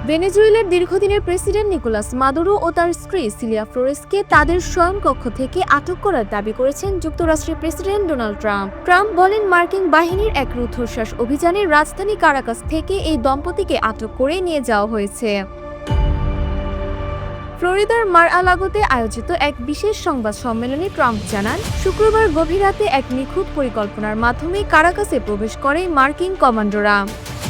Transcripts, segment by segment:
ভেনেজুয়েলার দীর্ঘদিনের president Nicolas Maduro ও তার স্ত্রী সিলিয়া ফ্লোরেসকে তাদের শয়নকক্ষ থেকে আটক করার দাবি করেছেন যুক্তরাষ্ট্রের প্রেসিডেন্ট ডোনাল্ড ট্রাম্প। ট্রাম্প বলেন, মার্কিন বাহিনীর এক রুদ্ধশ্বাস অভিযানে রাজধানী কারাকাস থেকে এই দম্পতিকে আটক করে নিয়ে যাওয়া হয়েছে। ফ্লোরিদার মার-আ-লাগোতে আয়োজিত এক বিশেষ সংবাদ সম্মেলনে ট্রাম্প জানান, শুক্রবার গভীর রাতে এক নিখুঁত পরিকল্পনার মাধ্যমে কারাকাসে প্রবেশ করে মার্কিন কমান্ডোরা।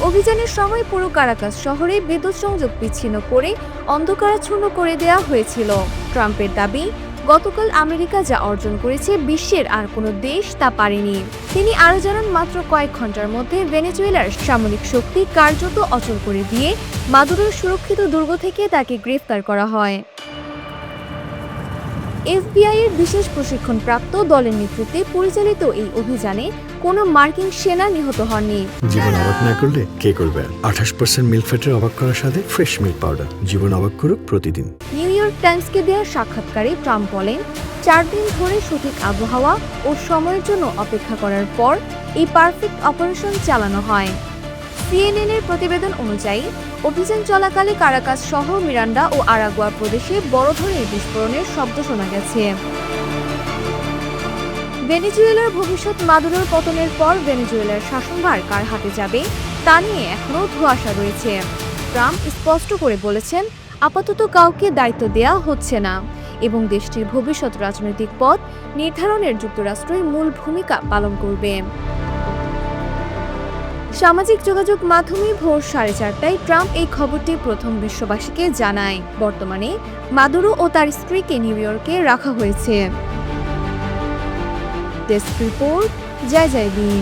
অভিযানের সময় পুরো কারাকাস শহরে বিদ্যুৎ সংযোগ বিচ্ছিন্ন করে অন্ধকারাচ্ছন্ন করে দেওয়া হয়েছিল। ট্রাম্পের দাবি, গতকাল আমেরিকা যা অর্জন করেছে বিশ্বের আর কোনো দেশ তা পারেনি। তিনি আরও জানান, মাত্র কয়েক ঘন্টার মধ্যে ভেনেজুয়েলার সামরিক শক্তি কার্যত অচল করে দিয়ে মাদুরোর সুরক্ষিত দুর্গ থেকে তাকে গ্রেফতার করা হয়। এফবিআই-এর বিশেষ প্রশিক্ষণপ্রাপ্ত দলের নেতৃত্বে পরিচালিত এই অভিযানে কোনো মার্কিন সেনা নিহত হননি। জীবন অবাক না করলে কে করবে? 28% মিল্ক ফ্যাটের অবাক করার সাথে ফ্রেশ মিল্ক পাউডার। জীবন অবাক করুক প্রতিদিন। নিউ ইয়র্ক টাইমসকে দেওয়া সাক্ষাৎকারে ট্রাম্প বলেন, 4 দিন ধরে সঠিক আবহাওয়া ও সময়ের জন্য অপেক্ষা করার পর এই পারফেক্ট অপারেশন চালানো হয়। সিএনএন-এর প্রতিবেদন অনুযায়ী অভিযান চলাকালে কারাকাস শহর, মিরান্ডা ও আরাগুয়া প্রদেশে বড় ধরনের বিস্ফোরণের শব্দ শোনা গেছে। ভেনেজুয়েলার ভবিষ্যৎ মাদুরোর পতনের পর ভেনেজুয়েলার শাসনভার কার হাতে যাবে তা নিয়ে এখনও ধোঁয়াশা রয়েছে। ট্রাম্প স্পষ্ট করে বলেছেন, আপাতত কাউকে দায়িত্ব দেয়া হচ্ছে না এবং দেশটির ভবিষ্যৎ রাজনৈতিক পথ নির্ধারণের যুক্তরাষ্ট্রই মূল ভূমিকা পালন করবে। সামাজিক যোগাযোগ মাধ্যমে ভোর 4:30টায় ট্রাম্প এই খবরটি প্রথম বিশ্ববাসীকে জানায়। বর্তমানে মাদুরো ও তার স্ত্রীকে নিউ ইয়র্কে রাখা হয়েছে। ডেস্ক রিপোর্ট, জয় জয় দিন।